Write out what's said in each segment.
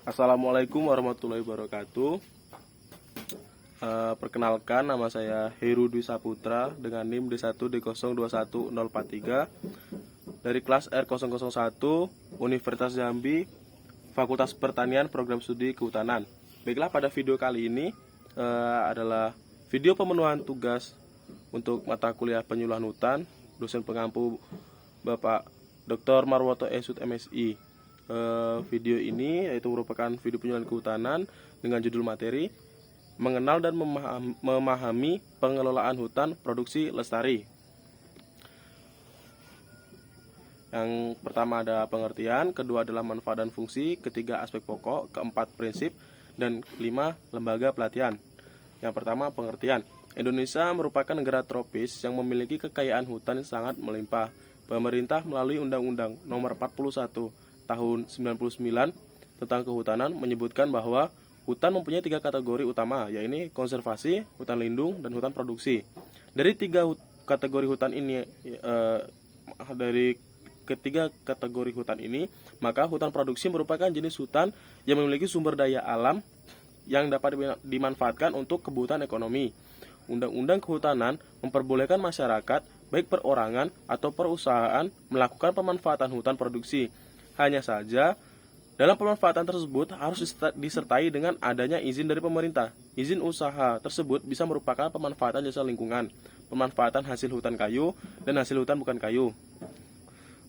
Assalamualaikum warahmatullahi wabarakatuh. Perkenalkan, nama saya Heru Dwi Saputra dengan NIM D1D021043 dari kelas R001 Universitas Jambi, Fakultas Pertanian, Program Studi Kehutanan. Baiklah, pada video kali ini adalah video pemenuhan tugas untuk mata kuliah penyuluhan hutan, dosen pengampu Bapak Dr. Marwoto Esud MSI. Video ini yaitu merupakan video penyuluhan kehutanan dengan judul materi mengenal dan memahami pengelolaan hutan produksi lestari. Yang pertama ada pengertian, kedua adalah manfaat dan fungsi, ketiga aspek pokok, keempat prinsip, dan kelima lembaga pelatihan. Yang pertama pengertian. Indonesia merupakan negara tropis yang memiliki kekayaan hutan yang sangat melimpah. Pemerintah melalui Undang-Undang Nomor 41 Tahun 99 tentang kehutanan menyebutkan bahwa hutan mempunyai 3 kategori utama, yaitu konservasi, hutan lindung, dan hutan produksi. Dari kategori hutan ini, maka hutan produksi merupakan jenis hutan yang memiliki sumber daya alam yang dapat dimanfaatkan untuk kebutuhan ekonomi. Undang-undang Kehutanan memperbolehkan masyarakat, baik perorangan atau perusahaan, melakukan pemanfaatan hutan produksi. Hanya saja, dalam pemanfaatan tersebut harus disertai dengan adanya izin dari pemerintah. Izin usaha tersebut bisa merupakan pemanfaatan jasa lingkungan, pemanfaatan hasil hutan kayu, dan hasil hutan bukan kayu.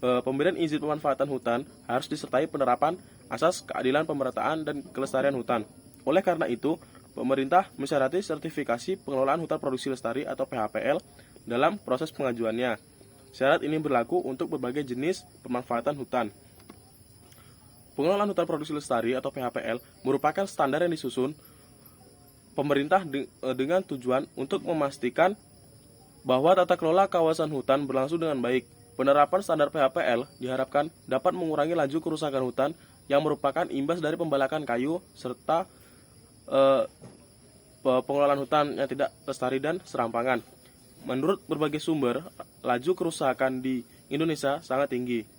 Pemberian izin pemanfaatan hutan harus disertai penerapan asas keadilan pemerataan dan kelestarian hutan. Oleh karena itu, pemerintah mensyarati sertifikasi pengelolaan hutan produksi lestari atau PHPL dalam proses pengajuannya. Syarat ini berlaku untuk berbagai jenis pemanfaatan hutan. Pengelolaan hutan produksi lestari atau PHPL merupakan standar yang disusun pemerintah dengan tujuan untuk memastikan bahwa tata kelola kawasan hutan berlangsung dengan baik. Penerapan standar PHPL diharapkan dapat mengurangi laju kerusakan hutan yang merupakan imbas dari pembalakan kayu serta pengelolaan hutan yang tidak lestari dan serampangan. Menurut berbagai sumber, laju kerusakan di Indonesia sangat tinggi.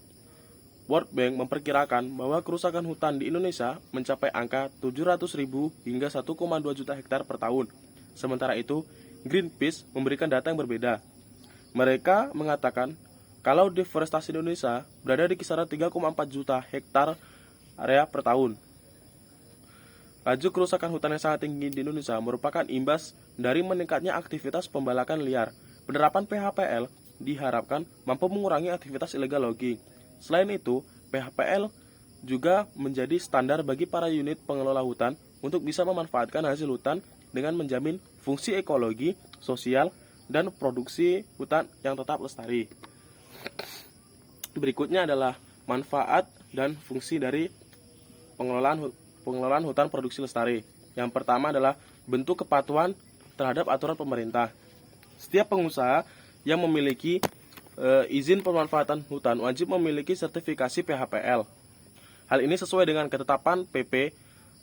World Bank memperkirakan bahwa kerusakan hutan di Indonesia mencapai angka 700.000 hingga 1,2 juta hektar per tahun. Sementara itu, Greenpeace memberikan data yang berbeda. Mereka mengatakan kalau deforestasi Indonesia berada di kisaran 3,4 juta hektar area per tahun. Laju kerusakan hutan yang sangat tinggi di Indonesia merupakan imbas dari meningkatnya aktivitas pembalakan liar. Penerapan PHPL diharapkan mampu mengurangi aktivitas illegal logging. Selain itu, PHPL juga menjadi standar bagi para unit pengelola hutan untuk bisa memanfaatkan hasil hutan dengan menjamin fungsi ekologi, sosial, dan produksi hutan yang tetap lestari. Berikutnya adalah manfaat dan fungsi dari pengelolaan hutan produksi lestari. Yang pertama adalah bentuk kepatuhan terhadap aturan pemerintah. Setiap pengusaha yang memiliki izin pemanfaatan hutan wajib memiliki sertifikasi PHPL. Hal ini sesuai dengan ketetapan PP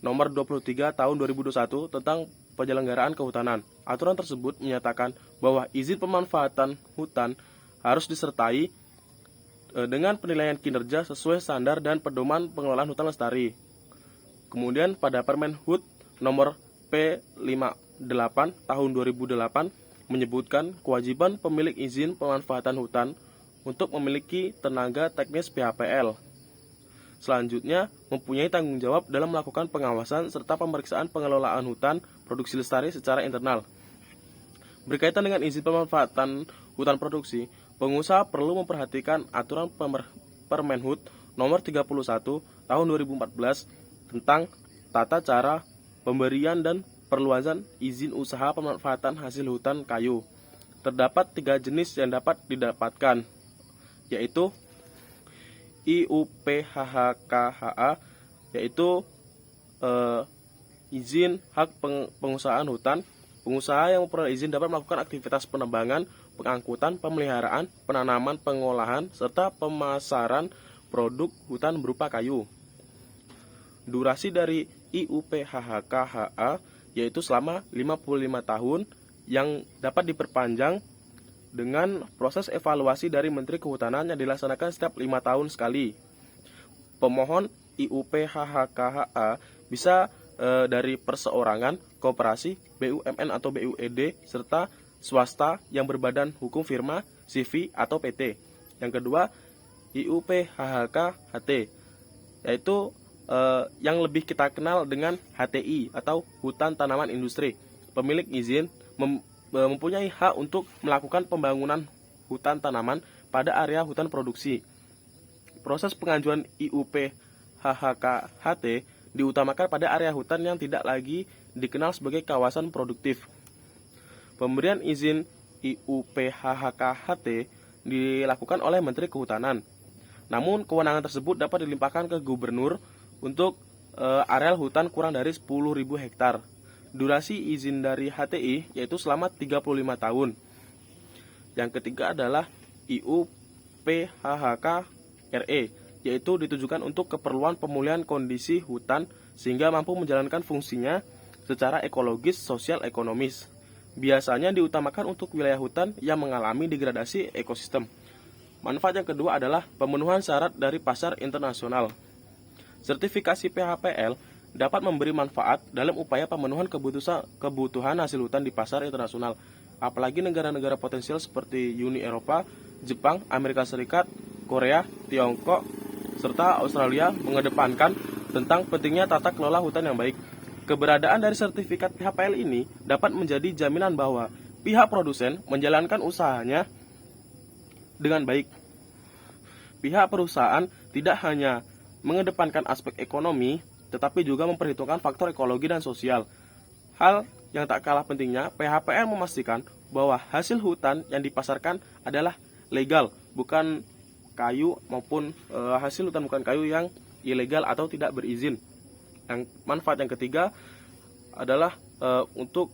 Nomor 23 Tahun 2021 tentang penyelenggaraan kehutanan. Aturan tersebut menyatakan bahwa izin pemanfaatan hutan harus disertai dengan penilaian kinerja sesuai standar dan pedoman pengelolaan hutan lestari. Kemudian pada Permen HUT Nomor P58 Tahun 2008 menyebutkan kewajiban pemilik izin pemanfaatan hutan untuk memiliki tenaga teknis PHPL. Selanjutnya, mempunyai tanggung jawab dalam melakukan pengawasan serta pemeriksaan pengelolaan hutan produksi lestari secara internal. Berkaitan dengan izin pemanfaatan hutan produksi, pengusaha perlu memperhatikan aturan Permen HUT Nomor 31 Tahun 2014 tentang tata cara pemberian dan perluasan izin usaha pemanfaatan hasil hutan kayu. Terdapat 3 jenis yang dapat didapatkan, yaitu IUPHHKHA, yaitu izin hak pengusahaan hutan. Pengusaha yang memperoleh izin dapat melakukan aktivitas penebangan, pengangkutan, pemeliharaan, penanaman, pengolahan, serta pemasaran produk hutan berupa kayu. Durasi dari IUPHHKHA yaitu selama 55 tahun yang dapat diperpanjang dengan proses evaluasi dari Menteri Kehutanan yang dilaksanakan setiap 5 tahun sekali. Pemohon IUPHHKHA bisa dari perseorangan, koperasi, BUMN atau BUED, serta swasta yang berbadan hukum firma, CV, atau PT. Yang kedua, IUPHHK-HT, yaitu yang lebih kita kenal dengan HTI atau Hutan Tanaman Industri. Pemilik izin mempunyai hak untuk melakukan pembangunan hutan tanaman pada area hutan produksi. Proses pengajuan IUPHHK-HT diutamakan pada area hutan yang tidak lagi dikenal sebagai kawasan produktif. Pemberian izin IUPHHK-HT dilakukan oleh Menteri Kehutanan. Namun, kewenangan tersebut dapat dilimpahkan ke gubernur untuk areal hutan kurang dari 10.000 hektar. Durasi izin dari HTI yaitu selama 35 tahun. Yang ketiga adalah IUPHHK-RE, yaitu ditujukan untuk keperluan pemulihan kondisi hutan sehingga mampu menjalankan fungsinya secara ekologis, sosial, ekonomis. Biasanya diutamakan untuk wilayah hutan yang mengalami degradasi ekosistem. Manfaat yang kedua adalah pemenuhan syarat dari pasar internasional. Sertifikasi PHPL dapat memberi manfaat dalam upaya pemenuhan kebutuhan hasil hutan di pasar internasional, apalagi negara-negara potensial seperti Uni Eropa, Jepang, Amerika Serikat, Korea, Tiongkok, serta Australia mengedepankan tentang pentingnya tata kelola hutan yang baik. Keberadaan dari sertifikat PHPL ini dapat menjadi jaminan bahwa pihak produsen menjalankan usahanya dengan baik. Pihak perusahaan tidak hanya mengedepankan aspek ekonomi, tetapi juga memperhitungkan faktor ekologi dan sosial. Hal yang tak kalah pentingnya, PHPL memastikan bahwa hasil hutan yang dipasarkan adalah legal, bukan kayu maupun hasil hutan bukan kayu yang ilegal atau tidak berizin. Yang manfaat yang ketiga adalah untuk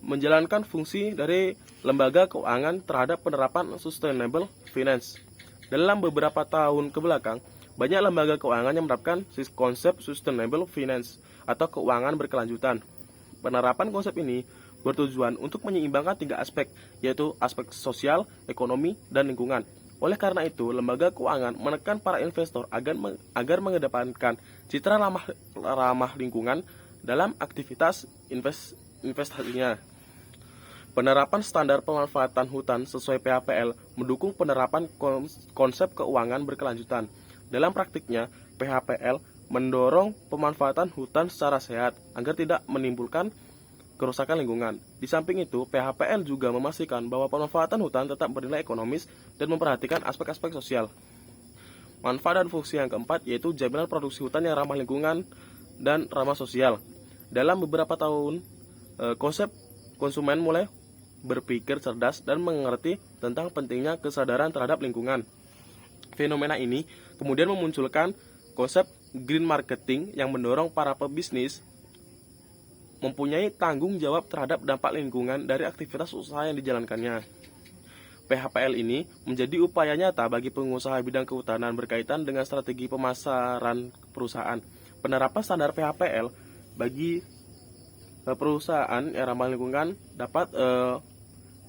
menjalankan fungsi dari lembaga keuangan terhadap penerapan sustainable finance. Dalam beberapa tahun kebelakang, banyak lembaga keuangan yang menerapkan konsep sustainable finance atau keuangan berkelanjutan. Penerapan konsep ini bertujuan untuk menyeimbangkan 3 aspek, yaitu aspek sosial, ekonomi, dan lingkungan. Oleh karena itu, lembaga keuangan menekan para investor agar mengedepankan citra ramah lingkungan dalam aktivitas investasinya. Penerapan standar pemanfaatan hutan sesuai PHPL mendukung penerapan konsep keuangan berkelanjutan. Dalam praktiknya, PHPL mendorong pemanfaatan hutan secara sehat agar tidak menimbulkan kerusakan lingkungan. Di samping itu, PHPL juga memastikan bahwa pemanfaatan hutan tetap bernilai ekonomis dan memperhatikan aspek-aspek sosial. Manfaat dan fungsi yang keempat yaitu jaminan produksi hutan yang ramah lingkungan dan ramah sosial. Dalam beberapa tahun, konsep konsumen mulai berpikir cerdas dan mengerti tentang pentingnya kesadaran terhadap lingkungan. Fenomena ini kemudian memunculkan konsep green marketing yang mendorong para pebisnis mempunyai tanggung jawab terhadap dampak lingkungan dari aktivitas usaha yang dijalankannya. PHPL ini menjadi upaya nyata bagi pengusaha bidang kehutanan berkaitan dengan strategi pemasaran perusahaan. Penerapan standar PHPL bagi perusahaan yang ramah lingkungan dapat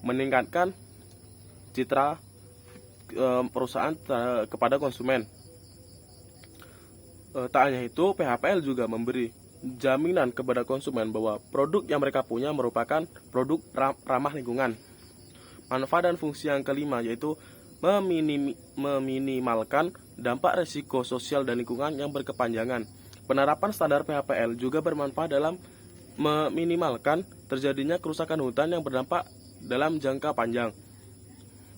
meningkatkan citra perusahaan kepada konsumen. Tak hanya itu, PHPL juga memberi jaminan kepada konsumen bahwa produk yang mereka punya merupakan produk ramah lingkungan. Manfaat dan fungsi yang kelima yaitu meminimalkan dampak risiko sosial dan lingkungan yang berkepanjangan. Penerapan standar PHPL juga bermanfaat dalam meminimalkan terjadinya kerusakan hutan yang berdampak dalam jangka panjang.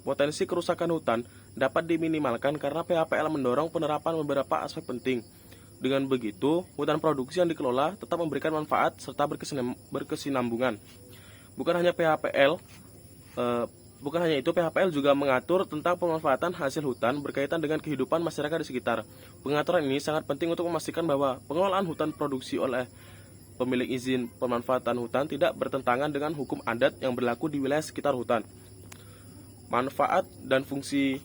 Potensi kerusakan hutan dapat diminimalkan karena PHPL mendorong penerapan beberapa aspek penting. Dengan begitu, hutan produksi yang dikelola tetap memberikan manfaat serta berkesinambungan. Bukan hanya itu, PHPL juga mengatur tentang pemanfaatan hasil hutan berkaitan dengan kehidupan masyarakat di sekitar. Pengaturan ini sangat penting untuk memastikan bahwa pengelolaan hutan produksi oleh pemilik izin pemanfaatan hutan tidak bertentangan dengan hukum adat yang berlaku di wilayah sekitar hutan. Manfaat dan fungsi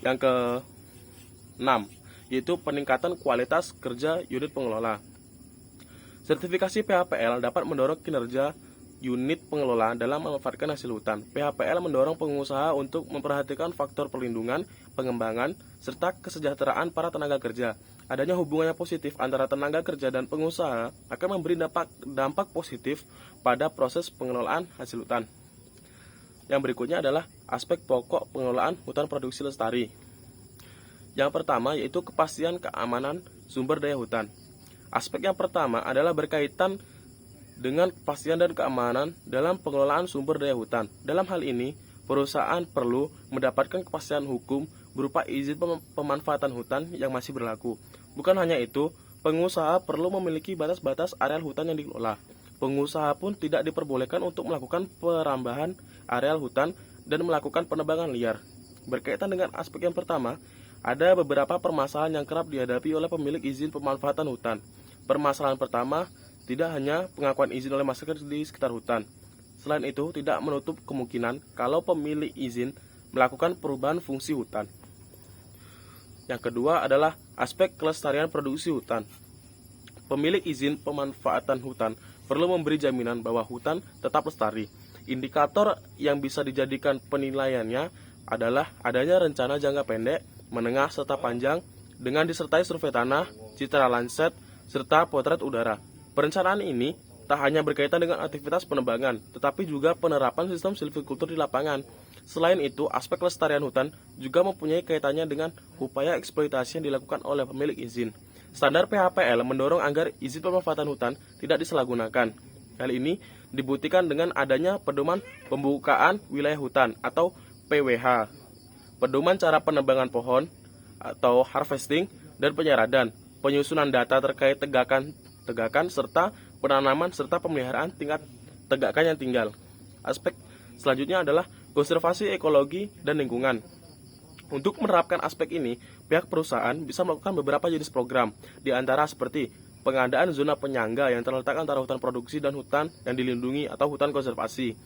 yang ke-6 yaitu peningkatan kualitas kerja unit pengelola. Sertifikasi PHPL dapat mendorong kinerja unit pengelola dalam memanfaatkan hasil hutan. PHPL mendorong pengusaha untuk memperhatikan faktor perlindungan, pengembangan, serta kesejahteraan para tenaga kerja. Adanya hubungan yang positif antara tenaga kerja dan pengusaha akan memberi dampak positif pada proses pengelolaan hasil hutan. Yang berikutnya adalah aspek pokok pengelolaan hutan produksi lestari. Yang pertama yaitu kepastian keamanan sumber daya hutan. Aspek yang pertama adalah berkaitan dengan kepastian dan keamanan dalam pengelolaan sumber daya hutan. Dalam hal ini, perusahaan perlu mendapatkan kepastian hukum berupa izin pemanfaatan hutan yang masih berlaku. Bukan hanya itu, pengusaha perlu memiliki batas-batas areal hutan yang dikelola. Pengusaha pun tidak diperbolehkan untuk melakukan perambahan areal hutan dan melakukan penebangan liar. Berkaitan dengan aspek yang pertama, ada beberapa permasalahan yang kerap dihadapi oleh pemilik izin pemanfaatan hutan. Permasalahan pertama, tidak hanya pengakuan izin oleh masyarakat di sekitar hutan. Selain itu, tidak menutup kemungkinan kalau pemilik izin melakukan perubahan fungsi hutan. Yang kedua adalah aspek kelestarian produksi hutan. Pemilik izin pemanfaatan hutan perlu memberi jaminan bahwa hutan tetap lestari. Indikator yang bisa dijadikan penilaiannya adalah adanya rencana jangka pendek, menengah, serta panjang dengan disertai survei tanah, citra Landsat, serta potret udara. Perencanaan ini tak hanya berkaitan dengan aktivitas penebangan, tetapi juga penerapan sistem silvikultur di lapangan. Selain itu, aspek kelestarian hutan juga mempunyai kaitannya dengan upaya eksploitasi yang dilakukan oleh pemilik izin. Standar PHPL mendorong agar izin pemanfaatan hutan tidak disalahgunakan. Hal ini dibuktikan dengan adanya pedoman pembukaan wilayah hutan atau PWH, pedoman cara penebangan pohon atau harvesting dan penyeradan, penyusunan data terkait tegakan serta penanaman serta pemeliharaan tingkat tegakan yang tinggal. Aspek selanjutnya adalah konservasi ekologi dan lingkungan. Untuk menerapkan aspek ini, pihak perusahaan bisa melakukan beberapa jenis program, di antara seperti pengadaan zona penyangga yang terletak antara hutan produksi dan hutan yang dilindungi atau hutan konservasi,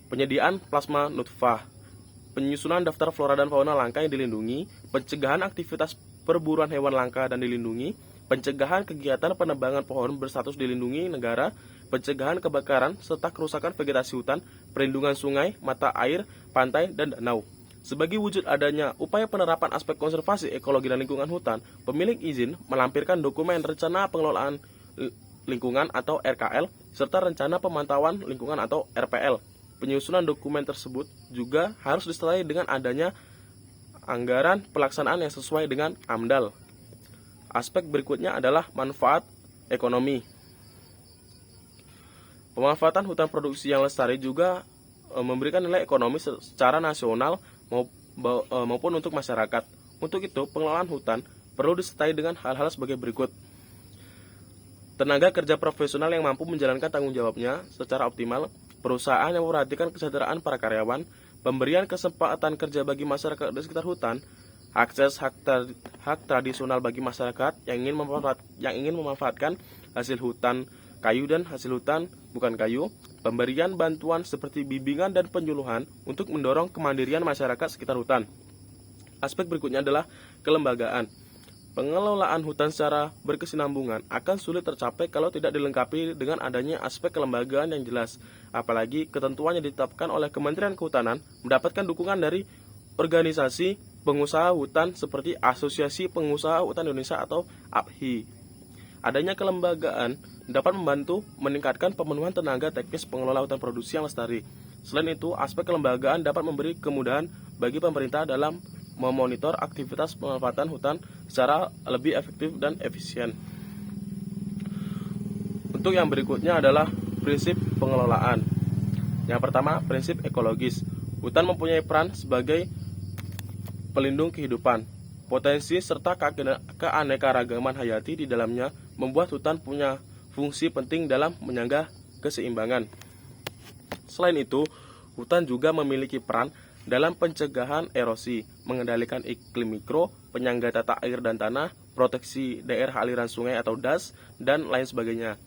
penyediaan plasma nutfah, penyusunan daftar flora dan fauna langka yang dilindungi, pencegahan aktivitas perburuan hewan langka dan dilindungi, pencegahan kegiatan penebangan pohon berstatus dilindungi negara, pencegahan kebakaran serta kerusakan vegetasi hutan, perlindungan sungai, mata air, pantai, dan danau. Sebagai wujud adanya upaya penerapan aspek konservasi ekologi dan lingkungan hutan, pemilik izin melampirkan dokumen rencana pengelolaan lingkungan atau RKL serta rencana pemantauan lingkungan atau RPL. Penyusunan dokumen tersebut juga harus disertai dengan adanya anggaran pelaksanaan yang sesuai dengan AMDAL. Aspek berikutnya adalah manfaat ekonomi. Pemanfaatan hutan produksi yang lestari juga memberikan nilai ekonomi secara nasional maupun untuk masyarakat. Untuk itu, pengelolaan hutan perlu disertai dengan hal-hal sebagai berikut. Tenaga kerja profesional yang mampu menjalankan tanggung jawabnya secara optimal, perusahaan yang memperhatikan kesejahteraan para karyawan, pemberian kesempatan kerja bagi masyarakat di sekitar hutan, akses hak tradisional bagi masyarakat yang ingin memanfaatkan hasil hutan kayu dan hasil hutan bukan kayu, pemberian bantuan seperti bimbingan dan penyuluhan untuk mendorong kemandirian masyarakat sekitar hutan. Aspek berikutnya adalah kelembagaan. Pengelolaan hutan secara berkesinambungan akan sulit tercapai kalau tidak dilengkapi dengan adanya aspek kelembagaan yang jelas. Apalagi ketentuan yang ditetapkan oleh Kementerian Kehutanan mendapatkan dukungan dari organisasi pengusaha hutan seperti Asosiasi Pengusaha Hutan Indonesia atau APHI. Adanya kelembagaan dapat membantu meningkatkan pemenuhan tenaga teknis pengelola hutan produksi yang lestari. Selain itu, aspek kelembagaan dapat memberi kemudahan bagi pemerintah dalam memonitor aktivitas pemanfaatan hutan secara lebih efektif dan efisien. Untuk yang berikutnya adalah prinsip pengelolaan. Yang pertama, prinsip ekologis. Hutan mempunyai peran sebagai pelindung kehidupan. Potensi serta keanekaragaman hayati di dalamnya membuat hutan punya fungsi penting dalam menyangga keseimbangan. Selain itu, hutan juga memiliki peran dalam pencegahan erosi, mengendalikan iklim mikro, penyangga tata air dan tanah, proteksi daerah aliran sungai atau DAS, dan lain sebagainya.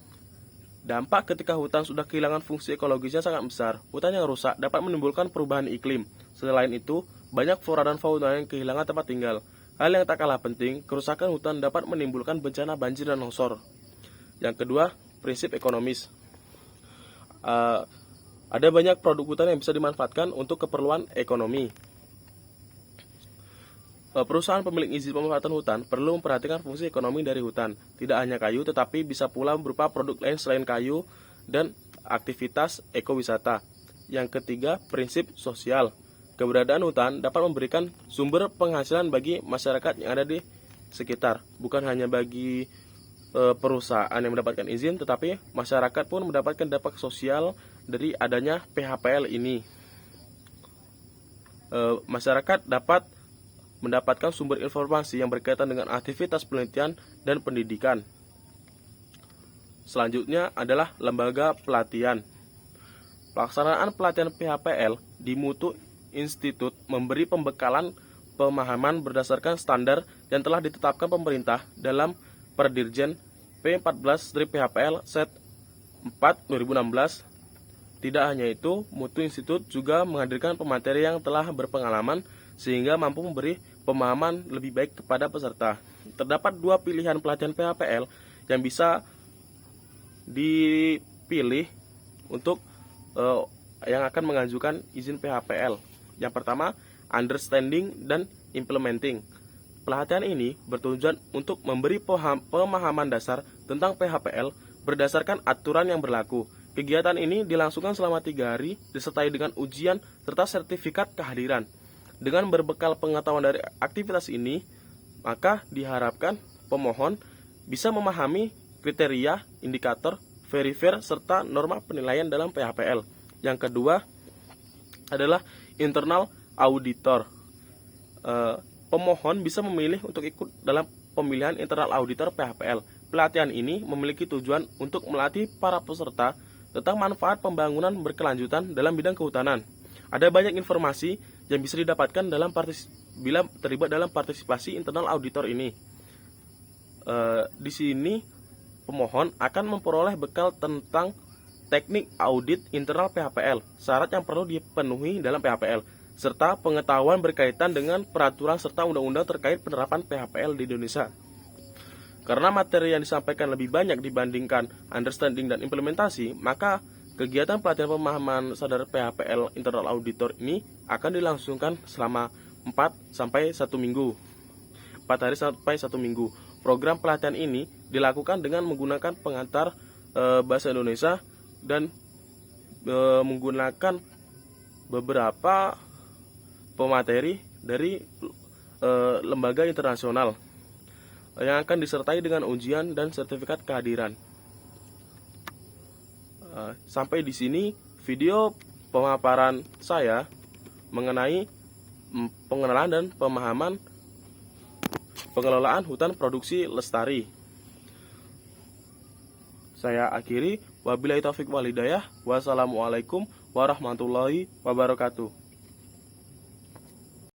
Dampak ketika hutan sudah kehilangan fungsi ekologisnya sangat besar. Hutan yang rusak dapat menimbulkan perubahan iklim. Selain itu, banyak flora dan fauna yang kehilangan tempat tinggal. Hal yang tak kalah penting, kerusakan hutan dapat menimbulkan bencana banjir dan longsor. Yang kedua, prinsip ekonomis. Ada banyak produk hutan yang bisa dimanfaatkan untuk keperluan ekonomi. Perusahaan pemilik izin pemanfaatan hutan perlu memperhatikan fungsi ekonomi dari hutan. Tidak hanya kayu, tetapi bisa pula berupa produk lain selain kayu dan aktivitas ekowisata. Yang ketiga, prinsip sosial. Keberadaan hutan dapat memberikan sumber penghasilan bagi masyarakat yang ada di sekitar. Bukan hanya bagi perusahaan yang mendapatkan izin, tetapi masyarakat pun mendapatkan dampak sosial dari adanya PHPL ini. Masyarakat dapat mendapatkan sumber informasi yang berkaitan dengan aktivitas penelitian dan pendidikan. Selanjutnya adalah lembaga pelatihan. Pelaksanaan pelatihan PHPL di Mutu Institute memberi pembekalan pemahaman berdasarkan standar yang telah ditetapkan pemerintah dalam Perdirjen P14-PHPL Set 4 2016. Tidak hanya itu, Mutu Institute juga menghadirkan pemateri yang telah berpengalaman sehingga mampu memberi pemahaman lebih baik kepada peserta. Terdapat 2 pilihan pelatihan PHPL yang bisa dipilih untuk yang akan mengajukan izin PHPL. Yang pertama, understanding dan implementing. Pelatihan ini bertujuan untuk memberi pemahaman dasar tentang PHPL berdasarkan aturan yang berlaku. Kegiatan ini dilangsungkan selama 3 hari disertai dengan ujian serta sertifikat kehadiran. Dengan berbekal pengetahuan dari aktivitas ini, maka diharapkan pemohon bisa memahami kriteria, indikator, verifier, serta norma penilaian dalam PHPL. Yang kedua adalah internal auditor. Pemohon bisa memilih untuk ikut dalam pemilihan internal auditor PHPL. Pelatihan ini memiliki tujuan untuk melatih para peserta tentang manfaat pembangunan berkelanjutan dalam bidang kehutanan. Ada banyak informasi yang bisa didapatkan bila terlibat dalam partisipasi internal auditor ini. Di sini pemohon akan memperoleh bekal tentang teknik audit internal PHPL, syarat yang perlu dipenuhi dalam PHPL, serta pengetahuan berkaitan dengan peraturan serta undang-undang terkait penerapan PHPL di Indonesia. Karena materi yang disampaikan lebih banyak dibandingkan understanding dan implementasi, maka kegiatan pelatihan pemahaman sadar PHPL internal auditor ini akan dilangsungkan selama 4 hari sampai 1 minggu. Program pelatihan ini dilakukan dengan menggunakan pengantar bahasa Indonesia dan menggunakan beberapa pemateri dari lembaga internasional yang akan disertai dengan ujian dan sertifikat kehadiran. Sampai di sini video pemaparan saya mengenai pengenalan dan pemahaman pengelolaan hutan produksi lestari. Saya akhiri, wabillahi taufik wal hidayah. Wassalamualaikum warahmatullahi wabarakatuh.